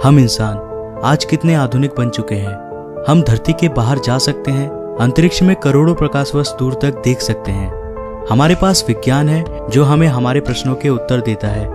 हम इंसान आज कितने आधुनिक बन चुके हैं। हम धरती के बाहर जा सकते हैं, अंतरिक्ष में करोड़ों प्रकाश वर्ष दूर तक देख सकते हैं। हमारे पास विज्ञान है जो हमें हमारे प्रश्नों के उत्तर देता है।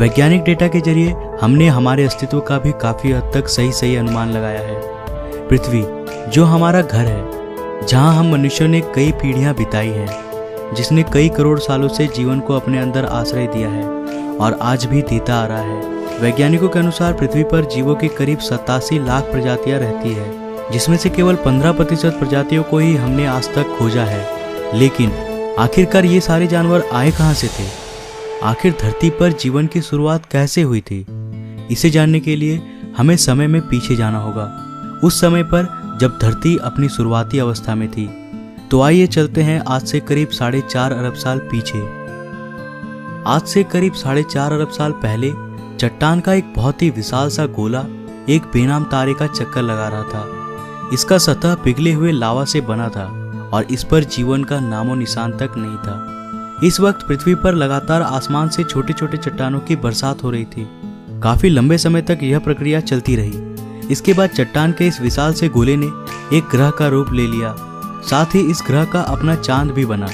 वैज्ञानिक डेटा के जरिए हमने हमारे अस्तित्व का भी काफी हद तक सही अनुमान लगाया है। पृथ्वी जो हमारा घर है, जहां हम मनुष्यों ने कई पीढ़ियां बिताई हैं, जिसने कई करोड़ सालों से जीवन को अपने अंदर आश्रय दिया है और आज भी देता आ रहा है। वैज्ञानिकों के अनुसार पृथ्वी पर जीवों की करीब 87 लाख प्रजातियां रहती है, जिसमें से केवल 15% प्रजातियों को ही हमने आज तक खोजा है। लेकिन आखिरकार ये सारे जानवर आए कहां से थे? आखिर धरती पर जीवन की शुरुआत कैसे हुई थी? इसे जानने के लिए हमें समय में पीछे जाना होगा, उस समय पर जब धरती अपनी शुरुआती अवस्था में थी। तो आइए चलते हैं आज से करीब 4.5 अरब साल पीछे। आज से करीब 4.5 अरब साल पहले चट्टान का एक बहुत ही विशाल सा गोला एक बेनाम तारे का चक्कर लगा रहा था। इसका सतह पिघले हुए लावा से बना था और इस पर जीवन का नामो निशान तक नहीं था। इस वक्त पृथ्वी पर लगातार आसमान से छोटे छोटे चट्टानों की बरसात हो रही थी। काफी लंबे समय तक यह प्रक्रिया चलती रही। इसके बाद चट्टान के इस विशाल से गोले ने एक ग्रह का रूप ले लिया। साथ ही इस ग्रह का अपना चांद भी बना।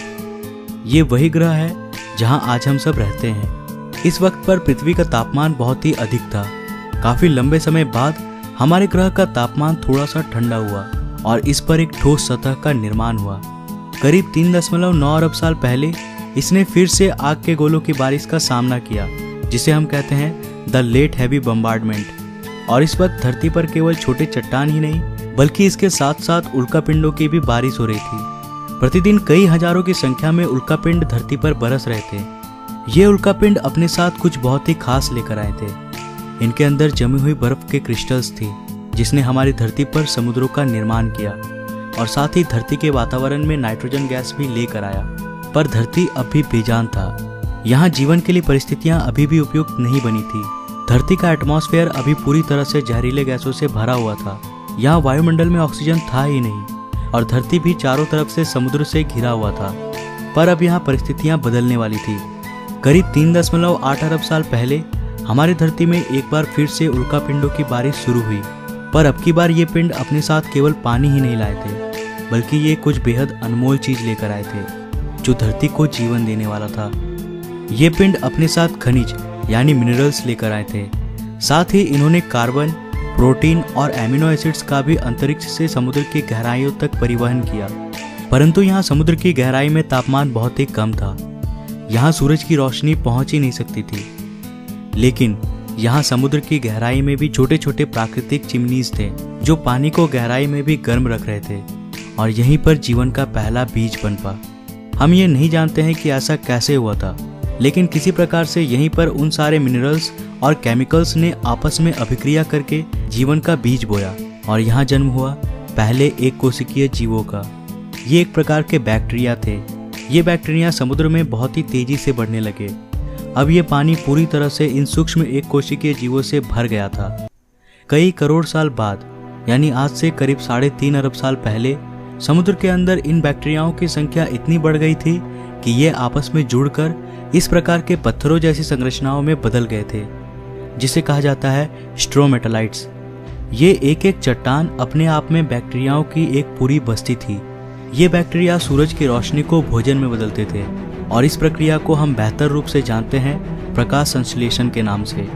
ये वही ग्रह है जहां आज हम सब रहते हैं। इस वक्त पर पृथ्वी का तापमान बहुत ही अधिक था। काफी लंबे समय बाद हमारे ग्रह का तापमान थोड़ा सा ठंडा हुआ और इस पर एक ठोस सतह का निर्माण हुआ। करीब 3.9 अरब साल पहले इसने फिर से आग के गोलों की बारिश का सामना किया, जिसे हम कहते हैं द लेट हैवी बम्बार्डमेंट। और इस वक्त धरती पर केवल छोटे चट्टान ही नहीं, बल्कि इसके साथ साथ उल्कापिंडों की भी बारिश हो रही थी। प्रतिदिन कई हजारों की संख्या में उल्कापिंड धरती पर बरस रहे थे। ये उल्कापिंड अपने साथ कुछ बहुत ही खास लेकर आए थे। इनके अंदर जमी हुई बर्फ के क्रिस्टल्स थी, जिसने हमारी धरती पर समुद्रों का निर्माण किया और साथ ही धरती के वातावरण में नाइट्रोजन गैस भी लेकर आया। पर धरती अब भी बेजान था। यहाँ जीवन के लिए परिस्थितियां अभी भी उपयुक्त नहीं बनी थी। धरती का एटमॉस्फेयर अभी पूरी तरह से जहरीले गैसों से भरा हुआ था। यहाँ वायुमंडल में ऑक्सीजन था ही नहीं और धरती भी चारों तरफ से समुद्र से घिरा हुआ था। पर अब यहाँ परिस्थितियां बदलने वाली थी। करीब 3.8 अरब साल पहले हमारी धरती में एक बार फिर से उल्कापिंडों की बारिश शुरू हुई। पर अब की बार ये पिंड अपने साथ केवल पानी ही नहीं लाए थे, बल्कि ये कुछ बेहद अनमोल चीज लेकर आए थे, जो धरती को जीवन देने वाला था। ये पिंड अपने साथ खनिज यानी मिनरल्स लेकर आए थे। साथ ही इन्होंने कार्बन, प्रोटीन और एमिनो एसिड्स का भी अंतरिक्ष से समुद्र की गहराइयों तक परिवहन किया। परंतु यहाँ समुद्र की गहराई में तापमान बहुत ही कम था। यहाँ सूरज की रोशनी पहुंच ही नहीं सकती थी। लेकिन यहाँ समुद्र की गहराई में भी छोटे छोटे प्राकृतिक चिमनीज थे, जो पानी को गहराई में भी गर्म रख रहे थे और यहीं पर जीवन का पहला बीज पनपा। हम ये नहीं जानते हैं कि ऐसा कैसे हुआ था, लेकिन किसी प्रकार से यहीं पर उन सारे मिनरल्स और केमिकल्स ने आपस में अभिक्रिया करके जीवन का बीज बोया और यहाँ जन्म हुआ पहले एक कोशिकीय जीवों का। ये एक प्रकार के बैक्टीरिया थे। ये बैक्टीरिया समुद्र में बहुत ही तेजी से बढ़ने लगे। अब ये पानी पूरी तरह से इन सूक्ष्म एक कोशिकीय जीवों से भर गया था। कई करोड़ साल बाद, यानी आज से करीब 3.5 अरब साल पहले, समुद्र के अंदर इन बैक्टीरियाओं की संख्या इतनी बढ़ गई थी कि ये आपस में जुड़कर इस प्रकार के पत्थरों जैसी संरचनाओं में बदल गए थे, जिसे कहा जाता है स्ट्रोमेटालाइट्स। ये एक एक चट्टान अपने आप में बैक्टीरियाओं की एक पूरी बस्ती थी। ये बैक्टीरिया सूरज की रोशनी को भोजन में बदलते थे और इस प्रक्रिया को हम बेहतर रूप से जानते हैं प्रकाश संश्लेषण के नाम से।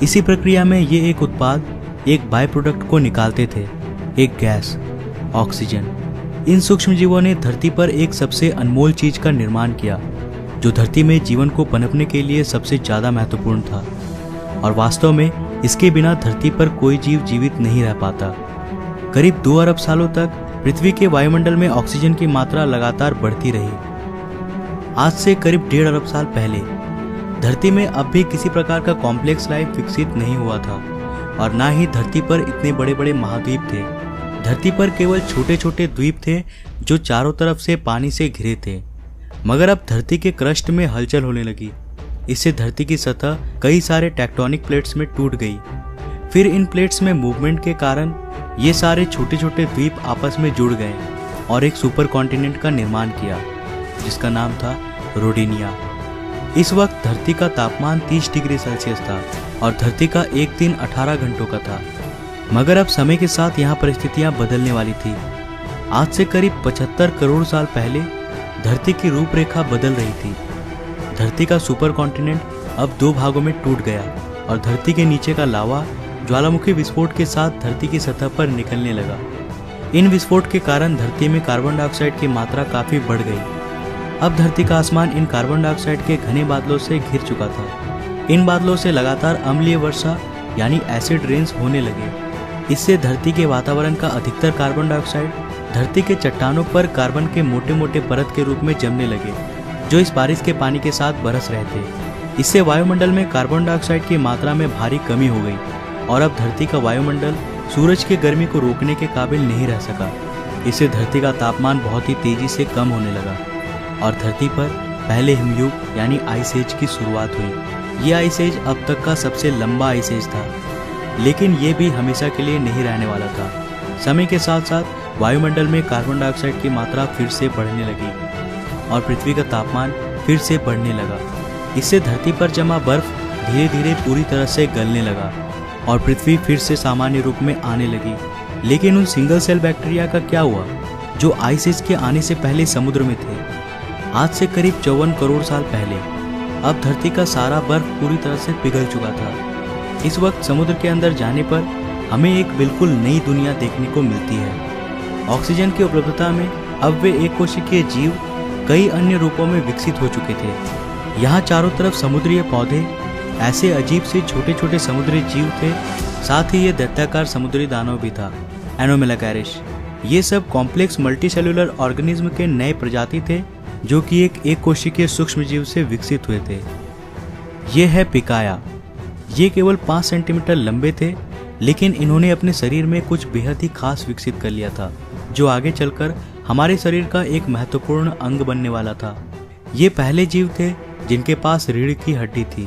इसी प्रक्रिया में ये एक उत्पाद, एक बाय प्रोडक्ट को निकालते थे, एक गैस, ऑक्सीजन। इन सूक्ष्म जीवों ने धरती पर एक सबसे अनमोल चीज का निर्माण किया, जो धरती में जीवन को पनपने के लिए सबसे ज्यादा महत्वपूर्ण था और वास्तव में इसके बिना धरती पर कोई जीव जीवित नहीं रह पाता। करीब 2 अरब सालों तक पृथ्वी के वायुमंडल में ऑक्सीजन की मात्रा लगातार बढ़ती रही। आज से करीब 1.5 अरब साल पहले धरती में अब भी किसी प्रकार का कॉम्प्लेक्स लाइफ विकसित नहीं हुआ था और ना ही धरती पर इतने बड़े बड़े महाद्वीप थे। धरती पर केवल छोटे छोटे द्वीप थे जो चारों तरफ से पानी से घिरे थे। मगर अब धरती के क्रस्ट में हलचल होने लगी। इससे धरती की सतह कई सारे टेक्टोनिक प्लेट्स में टूट गई। फिर इन प्लेट्स में मूवमेंट के कारण ये सारे छोटे छोटे द्वीप आपस में जुड़ गए और एक सुपर कॉन्टिनेंट का निर्माण किया, जिसका नाम था रोडेनिया। इस वक्त धरती का तापमान 30 डिग्री सेल्सियस था और धरती का एक दिन 18 घंटों का था। मगर अब समय के साथ यहाँ परिस्थितियाँ बदलने वाली थी। आज से करीब 75 करोड़ साल पहले धरती की रूपरेखा बदल रही थी। धरती का सुपर कॉन्टिनेंट अब 2 भागों में टूट गया और धरती के नीचे का लावा ज्वालामुखी विस्फोट के साथ धरती की सतह पर निकलने लगा। इन विस्फोट के कारण धरती में कार्बन डाइऑक्साइड की मात्रा काफी बढ़ गई। अब धरती का आसमान इन कार्बन डाइऑक्साइड के घने बादलों से घिर चुका था। इन बादलों से लगातार अम्लीय वर्षा यानी एसिड रेन्स होने लगे। इससे धरती के वातावरण का अधिकतर कार्बन डाइऑक्साइड धरती के चट्टानों पर कार्बन के मोटे मोटे परत के रूप में जमने लगे, जो इस बारिश के पानी के साथ बरस रहे थे। इससे वायुमंडल में कार्बन डाइऑक्साइड की मात्रा में भारी कमी हो गई और अब धरती का वायुमंडल सूरज की गर्मी को रोकने के काबिल नहीं रह सका। इससे धरती का तापमान बहुत ही तेजी से कम होने लगा और धरती पर पहले हिमयुग यानी आइस एज की शुरुआत हुई। ये आइस एज अब तक का सबसे लंबा आइस एज था, लेकिन ये भी हमेशा के लिए नहीं रहने वाला था। समय के साथ साथ वायुमंडल में कार्बन डाइऑक्साइड की मात्रा फिर से बढ़ने लगी और पृथ्वी का तापमान फिर से बढ़ने लगा। इससे धरती पर जमा बर्फ धीरे धीरे पूरी तरह से गलने लगा और पृथ्वी फिर से सामान्य रूप में आने लगी। लेकिन उन सिंगल सेल बैक्टीरिया का क्या हुआ जो आइस एज के आने से पहले समुद्र में थे? आज से करीब 54 करोड़ साल पहले अब धरती का सारा बर्फ पूरी तरह से पिघल चुका था। इस वक्त समुद्र के अंदर जाने पर हमें एक बिल्कुल नई दुनिया देखने को मिलती है। ऑक्सीजन की उपलब्धता में अब वे एक कोशिकीय जीव कई अन्य रूपों में विकसित हो चुके थे। यहाँ चारों तरफ समुद्रीय पौधे, ऐसे अजीब से छोटे छोटे समुद्री जीव थे, साथ ही ये दैत्याकार समुद्री दानव भी था, एनोमेलाकैरिश। ये सब कॉम्प्लेक्स मल्टीसेल्युलर ऑर्गेनिज्म के नए प्रजाति थे जो कि एक कोशिकीय सूक्ष्म जीव से विकसित हुए थे। ये है पिकाया। ये केवल 5 सेंटीमीटर लंबे थे, लेकिन इन्होंने अपने शरीर में कुछ बेहद ही खास विकसित कर लिया था, जो आगे चलकर हमारे शरीर का एक महत्वपूर्ण अंग बनने वाला था। ये पहले जीव थे जिनके पास रीढ़ की हड्डी थी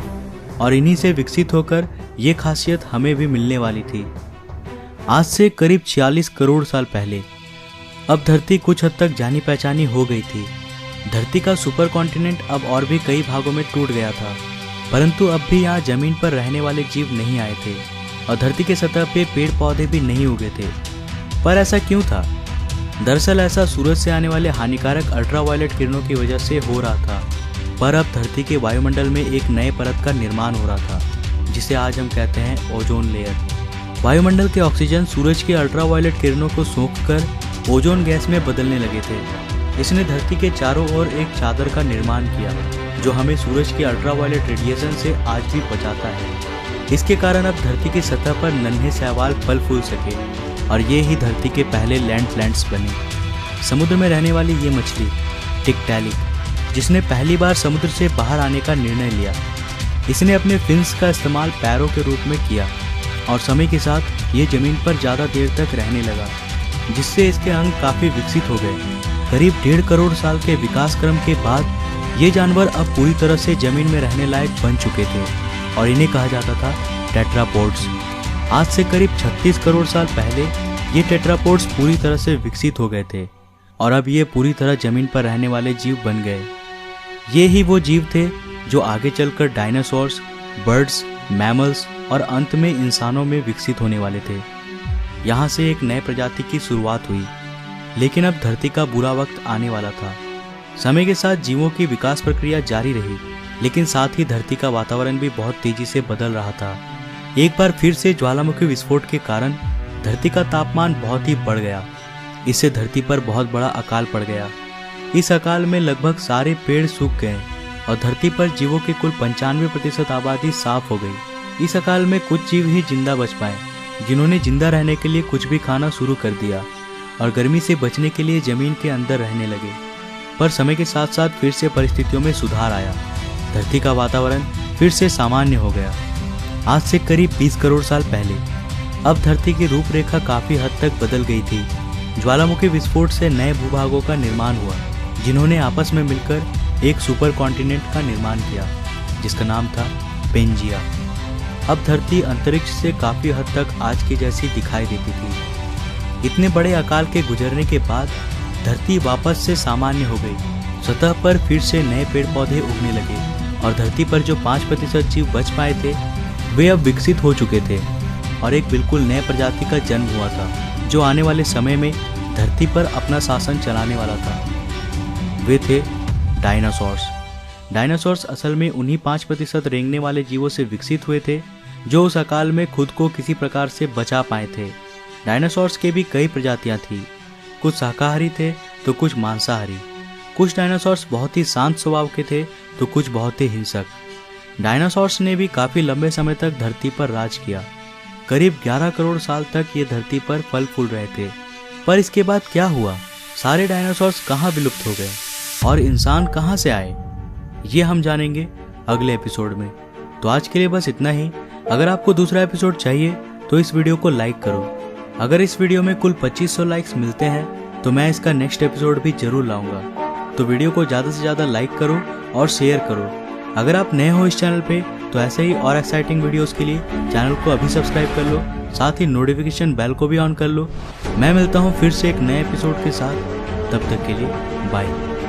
और इन्हीं से विकसित होकर ये खासियत हमें भी मिलने वाली थी। आज से करीब 46 करोड़ साल पहले अब धरती कुछ हद तक जानी पहचानी हो गई थी। धरती का सुपर कॉन्टिनेंट अब और भी कई भागों में टूट गया था, परंतु अब भी यहाँ जमीन पर रहने वाले जीव नहीं आए थे और धरती के सतह पे पेड़ पौधे भी नहीं उगे थे। पर ऐसा क्यों था? दरअसल ऐसा सूरज से आने वाले हानिकारक अल्ट्रावायलेट किरणों की वजह से हो रहा था। पर अब धरती के वायुमंडल में एक नए परत का निर्माण हो रहा था, जिसे आज हम कहते हैं ओजोन लेयर। वायुमंडल के ऑक्सीजन सूरज के अल्ट्रावायलेट किरणों को सोखकर ओजोन गैस में बदलने लगे थे। इसने धरती के चारों ओर एक चादर का निर्माण किया, जो हमें सूरज के अल्ट्रावायलेट रेडिएशन से आज भी बचाता है। इसके कारण अब धरती की सतह पर नन्हे शैवाल फल फूल सके और ये ही धरती के पहले लैंड प्लांट्स बने। समुद्र में रहने वाली ये मछली टिकटैलिक, जिसने पहली बार समुद्र से बाहर आने का निर्णय लिया, इसने अपने फिन्स का इस्तेमाल पैरों के रूप में किया और समय के साथ ये जमीन पर ज़्यादा देर तक रहने लगा, जिससे इसके अंग काफ़ी विकसित हो गए। करीब 1.5 करोड़ साल के विकास क्रम के बाद ये जानवर अब पूरी तरह से जमीन में रहने लायक बन चुके थे और इन्हें कहा जाता था टेट्रापोड्स। आज से करीब 36 करोड़ साल पहले ये टेट्रापोड्स पूरी तरह से विकसित हो गए थे और अब ये पूरी तरह जमीन पर रहने वाले जीव बन गए। ये ही वो जीव थे जो आगे चलकर डायनासोर्स, बर्ड्स, मैमल्स और अंत में इंसानों में विकसित होने वाले थे। यहाँ से एक नए प्रजाति की शुरुआत हुई, लेकिन अब धरती का बुरा वक्त आने वाला था। समय के साथ जीवों की विकास प्रक्रिया जारी रही, लेकिन साथ ही धरती का वातावरण भी बहुत तेजी से बदल रहा था। एक बार फिर से ज्वालामुखी विस्फोट के कारण धरती का तापमान बहुत ही बढ़ गया। इससे धरती पर बहुत बड़ा अकाल पड़ गया। इस अकाल में लगभग सारे पेड़ सूख गए और धरती पर जीवों की कुल 95% आबादी साफ हो गई। इस अकाल में कुछ जीव ही जिंदा बच पाए, जिन्होंने जिंदा रहने के लिए कुछ भी खाना शुरू कर दिया और गर्मी से बचने के लिए जमीन के अंदर रहने लगे। पर समय के साथ साथ फिर से परिस्थितियों में सुधार आया। धरती का वातावरण फिर से सामान्य हो गया। आज से करीब 20 करोड़ साल पहले अब धरती की रूपरेखा काफी हद तक बदल गई थी। ज्वालामुखी विस्फोट से नए भूभागों का निर्माण हुआ, जिन्होंने आपस में मिलकर एक सुपर कॉन्टिनेंट का निर्माण किया, जिसका नाम था पेंजिया। अब धरती अंतरिक्ष से काफी हद तक आज की जैसी दिखाई देती थी। इतने बड़े अकाल के गुजरने के बाद धरती वापस से सामान्य हो गई। सतह पर फिर से नए पेड़ पौधे उगने लगे और धरती पर जो 5% जीव बच पाए थे वे अब विकसित हो चुके थे और एक बिल्कुल नए प्रजाति का जन्म हुआ था जो आने वाले समय में धरती पर अपना शासन चलाने वाला था। वे थे डायनासोर्स। डायनासोर्स असल में उन्हीं 5% रेंगने वाले जीवों से विकसित हुए थे जो उस अकाल में खुद को किसी प्रकार से बचा पाए थे। डायनासोर्स के भी कई प्रजातियां थी, कुछ शाकाहारी थे तो कुछ मांसाहारी। कुछ डायनासोर्स बहुत ही शांत स्वभाव के थे तो कुछ बहुत ही हिंसक। डायनासोर्स ने भी काफी लंबे समय तक धरती पर राज किया। करीब 11 करोड़ साल तक ये धरती पर फल फूल रहे थे। पर इसके बाद क्या हुआ? सारे डायनासोर्स कहाँ विलुप्त हो गए और इंसान कहाँ से आए? ये हम जानेंगे अगले एपिसोड में। तो आज के लिए बस इतना ही। अगर आपको दूसरा एपिसोड चाहिए तो इस वीडियो को लाइक करो। अगर इस वीडियो में कुल 2500 लाइक्स मिलते हैं तो मैं इसका नेक्स्ट एपिसोड भी जरूर लाऊंगा। तो वीडियो को ज़्यादा से ज़्यादा लाइक करो और शेयर करो। अगर आप नए हो इस चैनल पे तो ऐसे ही और एक्साइटिंग वीडियोस के लिए चैनल को अभी सब्सक्राइब कर लो, साथ ही नोटिफिकेशन बेल को भी ऑन कर लो। मैं मिलता हूँ फिर से एक नए एपिसोड के साथ। तब तक के लिए बाय।